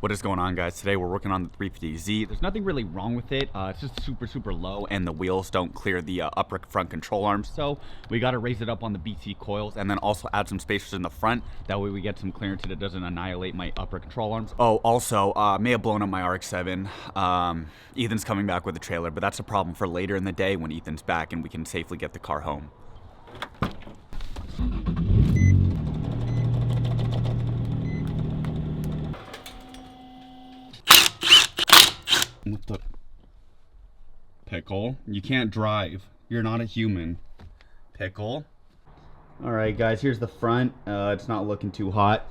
What is going on, guys? Today we're working on the 350Z. There's nothing really wrong with it. It's just super low, and the wheels don't clear the upper front control arms, so we got to raise it up on the BT coils and then also add some spacers in the front. That way we get some clearance and it doesn't annihilate my upper control arms. Oh, also, may have blown up my RX-7. Ethan's coming back with a trailer, but that's a problem for later in the day when Ethan's back and we can safely get the car home. What the? Pickle? You can't drive. You're not a human. Pickle. Alright guys, here's the front. It's not looking too hot.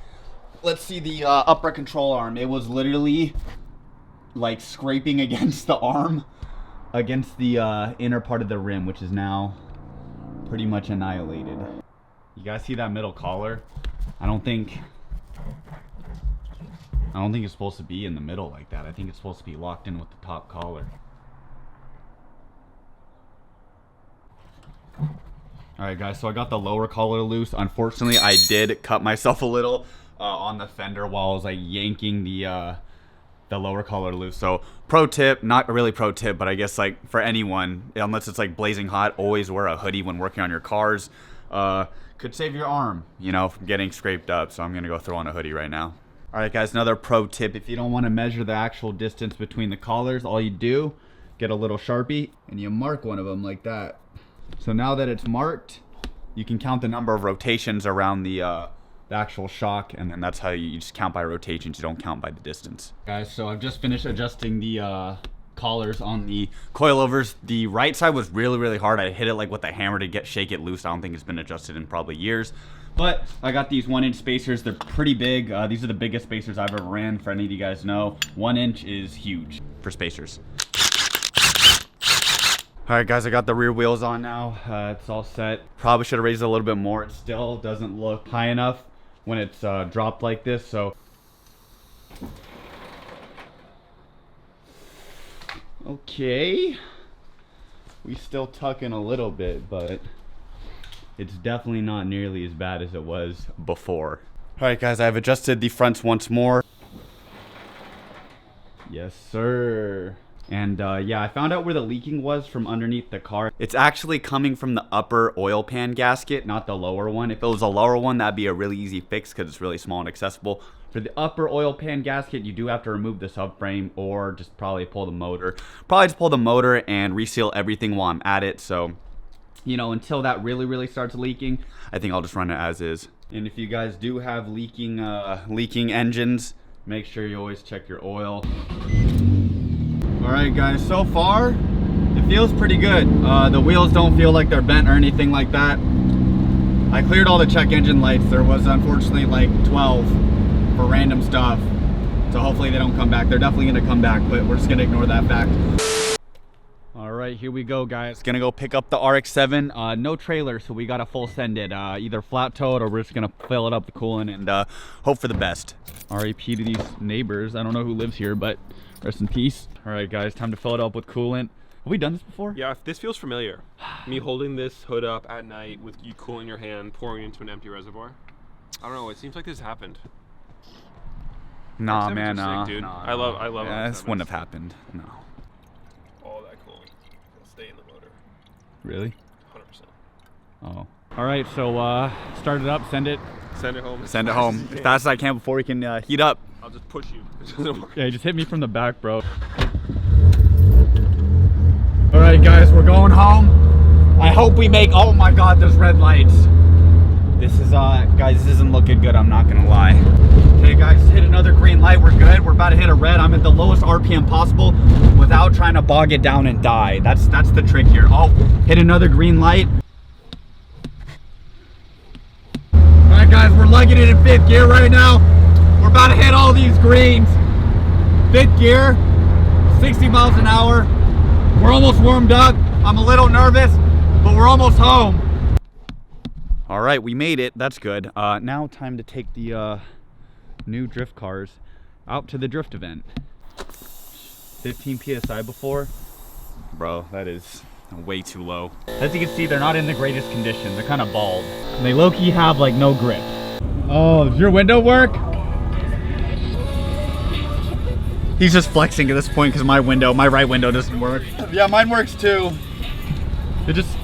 Let's see the upper control arm. It was literally like scraping against the arm, against the inner part of the rim, which is now pretty much annihilated. You guys see that middle collar? I don't think it's supposed to be in the middle like that. I think it's supposed to be locked in with the top collar. Alright guys, so I got the lower collar loose. Unfortunately, I did cut myself a little on the fender while I was like yanking the lower collar loose. So pro tip, not really pro tip, but I guess like for anyone, unless it's like blazing hot, always wear a hoodie when working on your cars. Could save your arm, you know, from getting scraped up. So I'm gonna go throw on a hoodie right now. Alright guys, another pro tip. If you don't want to measure the actual distance between the collars, all you do, get a little Sharpie and you mark one of them like that. So now that it's marked, you can count the number of rotations around the actual shock, and then that's how you just count by rotations. You don't count by the distance. Guys, so I've just finished adjusting the collars on the coilovers. The right side was really hard. I hit it like with a hammer to shake it loose. I don't think it's been adjusted in probably years. But I got these 1-inch spacers. They're pretty big. These are the biggest spacers I've ever ran. For any of you guys know, 1 inch is huge for spacers. All right, guys, I got the rear wheels on now. It's all set. Probably should have raised it a little bit more. It still doesn't look high enough when it's dropped like this. So, okay, we still tuck in a little bit, but it's definitely not nearly as bad as it was before. All right, guys, I've adjusted the fronts once more. Yes, sir. And yeah, I found out where the leaking was from underneath the car. It's actually coming from the upper oil pan gasket, not the lower one. If it was a lower one, that'd be a really easy fix because it's really small and accessible. For the upper oil pan gasket, you do have to remove the subframe or just probably pull the motor. Probably just pull the motor and reseal everything while I'm at it. So, you know, until that really starts leaking, I think I'll just run it as is. And if you guys do have leaking engines, make sure you always check your oil. All right, guys, so far it feels pretty good. The wheels don't feel like they're bent or anything like that. I cleared all the check engine lights. There was unfortunately like 12 for random stuff, so hopefully they don't come back. They're definitely gonna come back, but we're just gonna ignore that fact. All right, here we go, guys. Gonna go pick up the RX-7. No trailer, so we gotta full send it. Either flat towed or we're just gonna fill it up with coolant and hope for the best. RIP to these neighbors. I don't know who lives here, but rest in peace. All right, guys, time to fill it up with coolant. Have we done this before? Yeah, this feels familiar. Me holding this hood up at night with you cooling your hand, pouring into an empty reservoir. I don't know, it seems like this happened. Nah, man, sick, dude. nah. I love yeah, this wouldn't have happened, no. All that coolant will stay in the motor. Really? 100%. Oh. All right, so start it up, send it. Send it home. Send it home as fast as I can before we can heat up. I'll just push you. Yeah, just hit me from the back, bro. All right, guys, we're going home. I hope we make, oh my God, there's red lights. This is, guys, this isn't looking good, I'm not gonna lie. Okay, guys, hit another green light, we're good. We're about to hit a red. I'm at the lowest RPM possible without trying to bog it down and die. That's the trick here. Oh, hit another green light. All right, guys, we're lugging it in 5th gear right now. We're about to hit all these greens. 5th gear, 60 miles an hour. We're almost warmed up. I'm a little nervous, but we're almost home. All right, we made it. That's good. Now time to take the new drift cars out to the drift event. 15 PSI before. Bro, that is way too low. As you can see, they're not in the greatest condition. They're kind of bald. They low-key have like no grip. Oh, does your window work? He's just flexing at this point because my right window doesn't work. Yeah, mine works too. It just...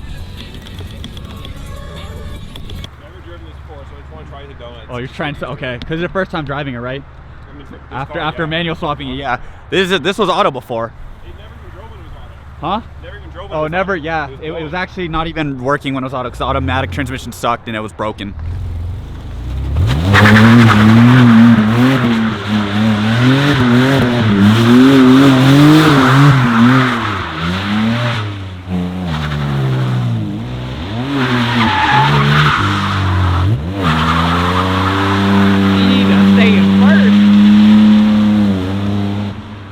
Never driven this before, so I just want to try the donuts. Oh, you're trying to, okay. Because it's your first time driving it, right? I mean, After manual swapping it, yeah. This was auto before. It never even drove when it was auto. Huh? Never even drove when Oh, it was never, auto. yeah. It was actually not even working when it was auto because the automatic transmission sucked and it was broken.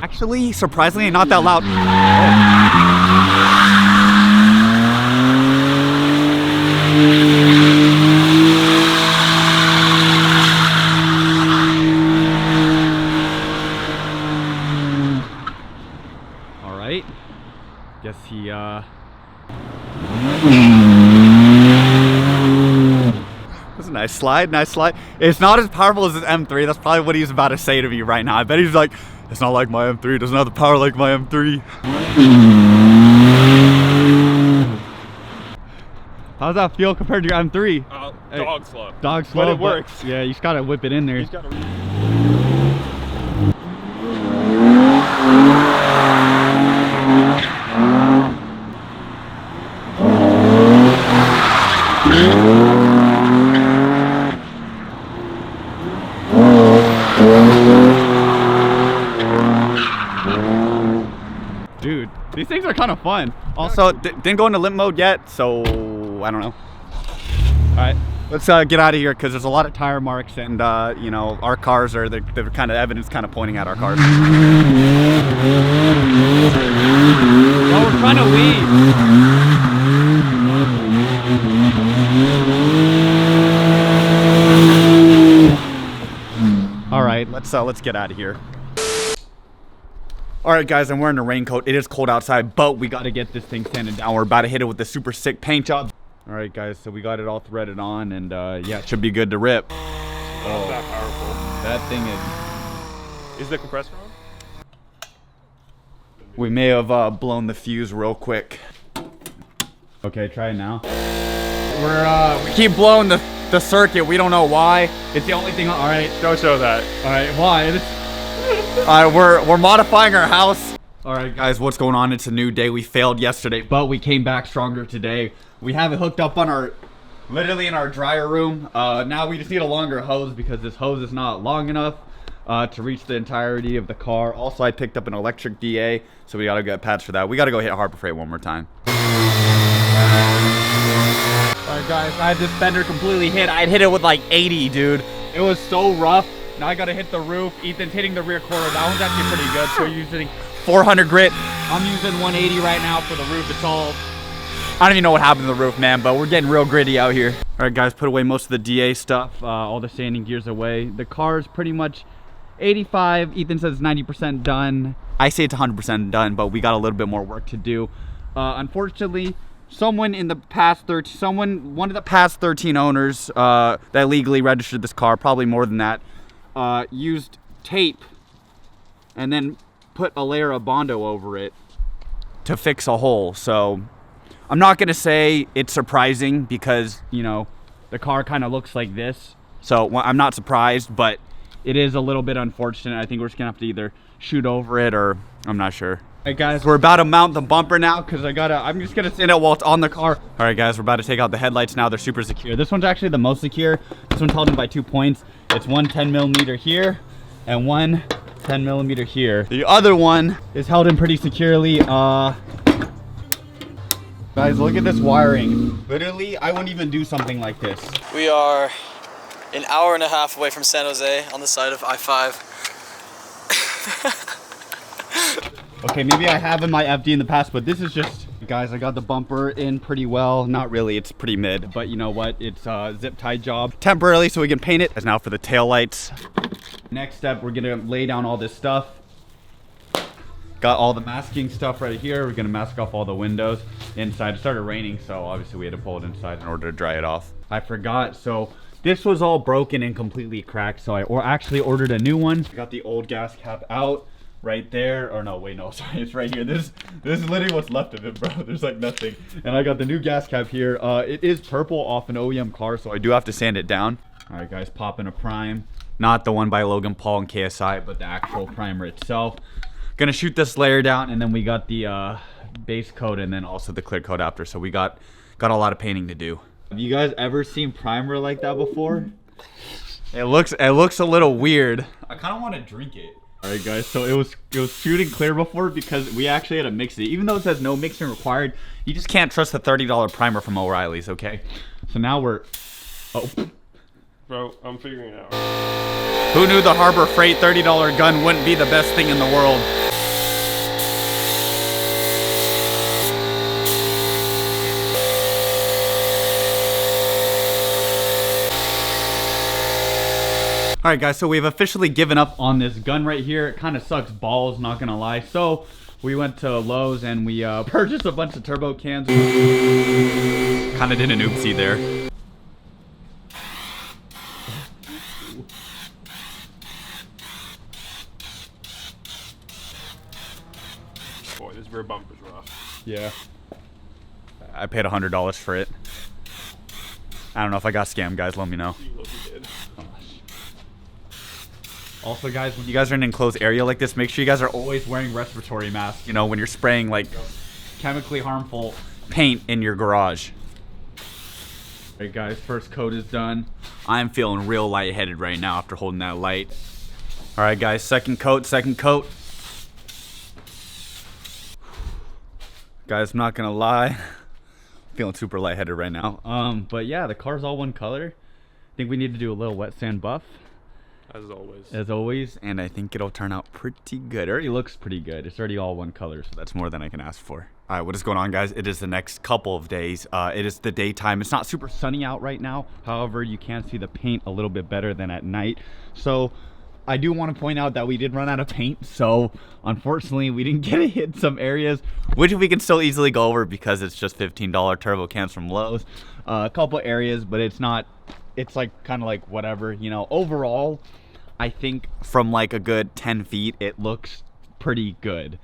Actually, surprisingly, not that loud. All right. Guess he, That's a nice slide, nice slide. It's not as powerful as his M3. That's probably what he's about to say to me right now. I bet he's like, it's not like my M3. It doesn't have the power like my M3. How's that feel compared to your M3? Dog slow. Dog slow, but it works. Yeah, you just gotta whip it in there. He's got a... Dude, these things are kind of fun. Also, didn't go into limp mode yet, so I don't know. All right, let's get out of here because there's a lot of tire marks and you know, our cars are the kind of evidence kind of pointing at our cars. Well, we're trying to leave. All right, let's get out of here. All right, guys, I'm wearing a raincoat. It is cold outside, but we got to get this thing sanded down. We're about to hit it with the super sick paint job. All right, guys, so we got it all threaded on, and yeah, it should be good to rip. Oh, that powerful. That thing Is the compressor on? we may have blown the fuse real quick. Okay, try it now. We keep blowing the circuit. We don't know why. It's the only thing. All right, Don't show that. all right, why? We're modifying our house. All right, guys, what's going on? It's a new day. We failed yesterday, but we came back stronger today. We have it hooked up on literally in our dryer room. Now we just need a longer hose because this hose is not long enough to reach the entirety of the car. Also, I picked up an electric DA, so we gotta get patched for that. We gotta go hit Harbor Freight one more time. All right, guys, I had this fender completely hit. I'd hit it with like 80, dude. It was so rough. Now I gotta hit the roof. Ethan's hitting the rear quarter. That one's actually pretty good. So we're using 400 grit. I'm using 180 right now for the roof. It's all, I don't even know what happened to the roof, man, but we're getting real gritty out here. All right, guys, put away most of the DA stuff, all the sanding gears away. The car's pretty much 85. Ethan says 90% done. I say it's 100% done, but we got a little bit more work to do. Unfortunately, one of the past 13 owners that legally registered this car, probably more than that, used tape and then put a layer of Bondo over it to fix a hole. So I'm not gonna say it's surprising because, you know, the car kind of looks like this. So I'm not surprised, but it is a little bit unfortunate. I think we're just gonna have to either shoot over it or I'm not sure. Alright guys, we're about to mount the bumper now because I'm just gonna stand it while it's on the car. Alright guys, we're about to take out the headlights now. They're super secure. This one's actually the most secure. This one's held in by 2 points. It's one 10mm here and one 10mm here. The other one is held in pretty securely. Guys, look at this wiring. Literally, I wouldn't even do something like this. We are an hour and a half away from San Jose on the side of I-5. Okay, maybe I have in my FD in the past, but this is just, guys, I got the bumper in pretty well. Not really, it's pretty mid, but you know what? It's a zip tie job temporarily so we can paint it. As now for the tail lights. Next step, we're gonna lay down all this stuff. Got all the masking stuff right here. We're gonna mask off all the windows inside. It started raining, so obviously we had to pull it inside in order to dry it off. I forgot, so this was all broken and completely cracked, so I actually ordered a new one. Got the old gas cap out. Right there, or no, wait, no, sorry, it's right here. This is literally what's left of it, bro. There's like nothing. And I got the new gas cap here. It is purple off an OEM car, so I do have to sand it down. All right, guys, popping a prime. Not the one by Logan Paul and KSI, but the actual primer itself. Gonna shoot this layer down, and then we got the base coat and then also the clear coat after. So we got a lot of painting to do. Have you guys ever seen primer like that before? It looks a little weird. I kind of want to drink it. All right, guys, so it was shooting clear before because we actually had to mix it. Even though it says no mixing required, you just can't trust the $30 primer from O'Reilly's, okay? So now we're, oh. Bro, I'm figuring it out. Who knew the Harbor Freight $30 gun wouldn't be the best thing in the world? All right, guys, so we've officially given up on this gun right here. It kind of sucks balls, not gonna lie. So we went to Lowe's and we purchased a bunch of turbo cans. Kind of did an oopsie there. Boy, this rear bumper's rough. Yeah. I paid $100 for it. I don't know if I got scammed, guys. Let me know. You did. Also, guys, when you guys are in an enclosed area like this, make sure you guys are always wearing respiratory masks, you know, when you're spraying like chemically harmful paint in your garage. All right, guys, first coat is done. I'm feeling real lightheaded right now after holding that light. All right, guys, second coat. Guys, I'm not gonna lie, feeling super lightheaded right now. But yeah, the car's all one color. I think we need to do a little wet sand buff. As always, and I think it'll turn out pretty good. It already looks pretty good. It's already all one color, so that's more than I can ask for. All right, what is going on, guys? It is the next couple of days. It is the daytime. It's not super sunny out right now. However, you can see the paint a little bit better than at night. So I do want to point out that we did run out of paint. So unfortunately, we didn't get to hit some areas, which we can still easily go over because it's just $15 turbo cans from Lowe's. A couple areas, but it's not, it's like kind of like whatever, you know. Overall, I think from like a good 10 feet, it looks pretty good.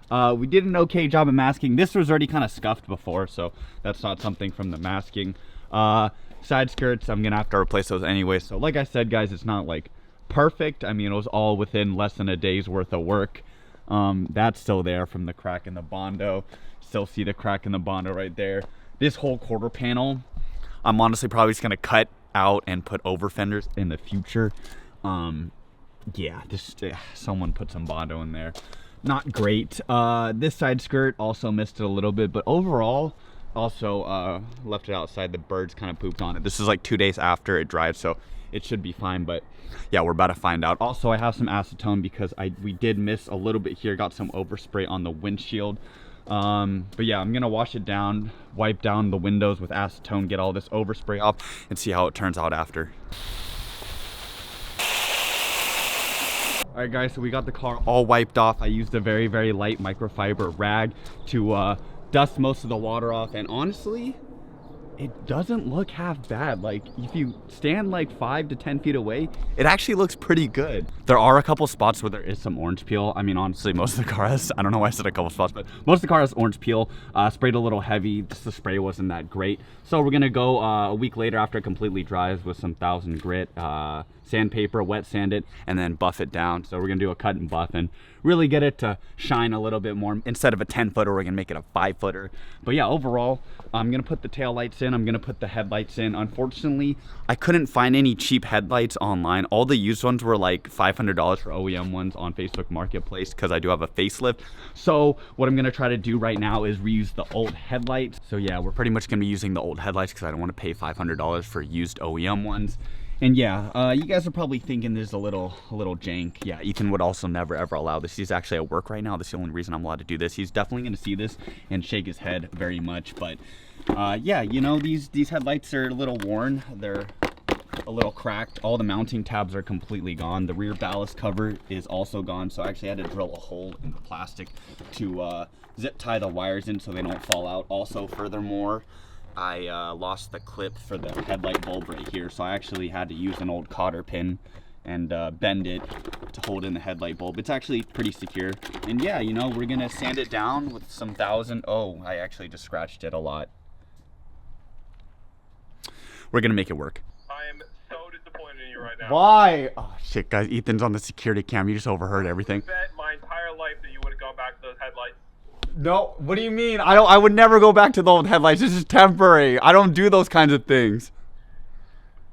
We did an okay job of masking. This was already kind of scuffed before, so that's not something from the masking. Side skirts, I'm gonna have to replace those anyway. So like I said, guys, it's not like perfect. I mean, it was all within less than a day's worth of work. That's still there from the crack in the Bondo. Still see the crack in the Bondo right there. This whole quarter panel, I'm honestly probably just gonna cut out and put over fenders in the future. Yeah, just someone put some Bondo in there. Not great. This side skirt also missed it a little bit, but overall also left it outside. The birds kind of pooped on it. This is like 2 days after it dried, so it should be fine, but yeah, we're about to find out. Also, I have some acetone because we did miss a little bit here. Got some overspray on the windshield. But yeah, I'm gonna wash it down, wipe down the windows with acetone, get all this overspray off, and see how it turns out after. All right, guys, so we got the car all wiped off. I used a very, very light microfiber rag to dust most of the water off, and honestly, it doesn't look half bad. Like, if you stand like 5 to 10 feet away, it actually looks pretty good. There are a couple spots where there is some orange peel. I mean, honestly, most of the car has, I don't know why I said a couple spots, but most of the car has orange peel. Sprayed a little heavy. Just the spray wasn't that great. So we're gonna go a week later after it completely dries with some 1000 grit, sandpaper, wet sand it, and then buff it down. So we're gonna do a cut and buff and really get it to shine a little bit more. Instead of a 10-footer, we're gonna make it a 5-footer. But yeah, overall, I'm gonna put the tail lights in. I'm gonna put the headlights in. Unfortunately, I couldn't find any cheap headlights online. All the used ones were like $500 for OEM ones on Facebook Marketplace because I do have a facelift. So what I'm gonna try to do right now is reuse the old headlights. So yeah, we're pretty much gonna be using the old headlights because I don't want to pay $500 for used OEM ones. And yeah, you guys are probably thinking this is a little jank. Yeah, Ethan would also never ever allow this. He's actually at work right now. That's the only reason I'm allowed to do this. He's definitely gonna see this and shake his head very much. But yeah, you know, these headlights are a little worn. They're a little cracked. All the mounting tabs are completely gone. The rear ballast cover is also gone. So I actually had to drill a hole in the plastic to zip tie the wires in so they don't fall out. Also, furthermore, I lost the clip for the headlight bulb right here, so I actually had to use an old cotter pin and bend it to hold in the headlight bulb. It's actually pretty secure. And yeah, you know, we're gonna sand it down with some 1000. Oh, I actually just scratched it a lot. We're gonna make it work. I am so disappointed in you right now. Why? Oh shit, guys, Ethan's on the security cam. You just overheard everything. I bet my entire life that you would have gone back to those headlights. No, what do you mean? I would never go back to the old headlights. This is temporary. I don't do those kinds of things.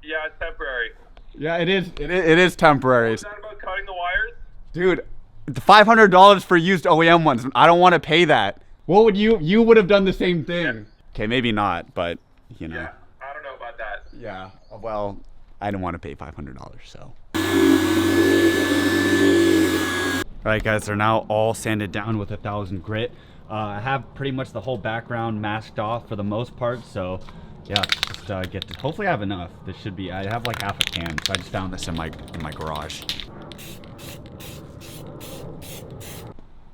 Yeah, it's temporary. Yeah, it is. It is temporary. Is that about cutting the wires? Dude, the $500 for used OEM ones. I don't want to pay that. What would you would have done the same thing? Yeah. Okay, maybe not, but you know. Yeah, I don't know about that. Yeah. Well, I don't want to pay $500, so. All right, guys, they're now all sanded down with 1000 grit. I have pretty much the whole background masked off for the most part, so yeah, just get to, hopefully I have enough. This should be, I have like half a can, so I just found this in my garage.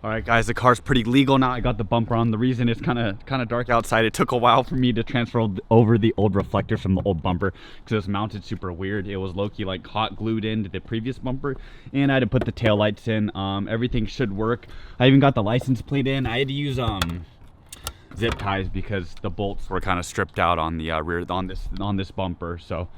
All right, guys, the car's pretty legal now. I got the bumper on. The reason it's kind of dark outside, it took a while for me to transfer over the old reflector from the old bumper because it was mounted super weird. It was low-key like hot glued into the previous bumper, and I had to put the tail lights in. Everything should work. I even got the license plate in. I had to use zip ties because the bolts were kind of stripped out on the rear on this bumper. So,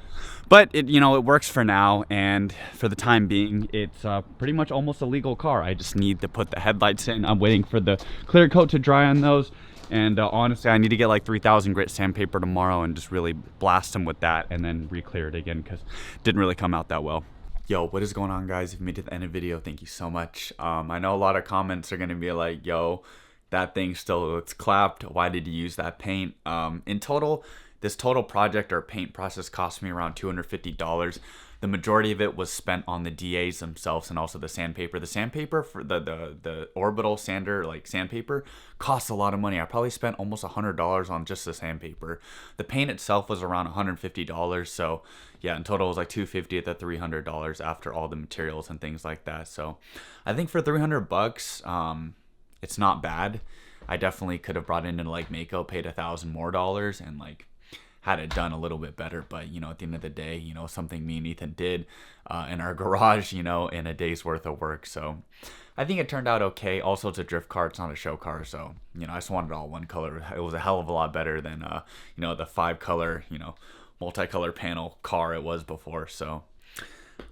but it, you know, it works for now, and for the time being, it's pretty much almost a legal car. I just need to put the headlights in. I'm waiting for the clear coat to dry on those, and honestly, I need to get like 3000 grit sandpaper tomorrow and just really blast them with that, and then re-clear it again because it didn't really come out that well. Yo, what is going on, guys? If you made it to the end of the video, thank you so much. I know a lot of comments are gonna be like, yo, that thing still looks clapped. Why did you use that paint? In total, this total project or paint process cost me around $250. The majority of it was spent on the DAs themselves and also the sandpaper. The sandpaper for the orbital sander, like sandpaper, costs a lot of money. I probably spent almost $100 on just the sandpaper. The paint itself was around $150. So yeah, in total it was like $250 to $300 after all the materials and things like that. So I think for $300, it's not bad. I definitely could have brought it into like Mako, paid $1,000 more and like had it done a little bit better. But you know, at the end of the day, you know, something me and Ethan did in our garage, you know, in a day's worth of work. So I think it turned out okay. Also, it's a drift car, it's not a show car, so you know, I just wanted it all one color. It was a hell of a lot better than you know, the 5-color, you know, multicolor panel car it was before. So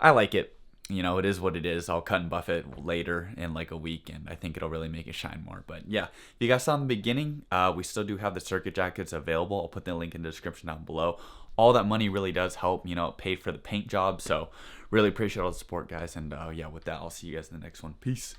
I like it. You know, it is what it is. I'll cut and buff it later in like a week, and I think it'll really make it shine more. But yeah, if you guys saw in the beginning, we still do have the circuit jackets available. I'll put the link in the description down below. All that money really does help, you know, it paid for the paint job. So really appreciate all the support, guys. And yeah, with that, I'll see you guys in the next one. Peace.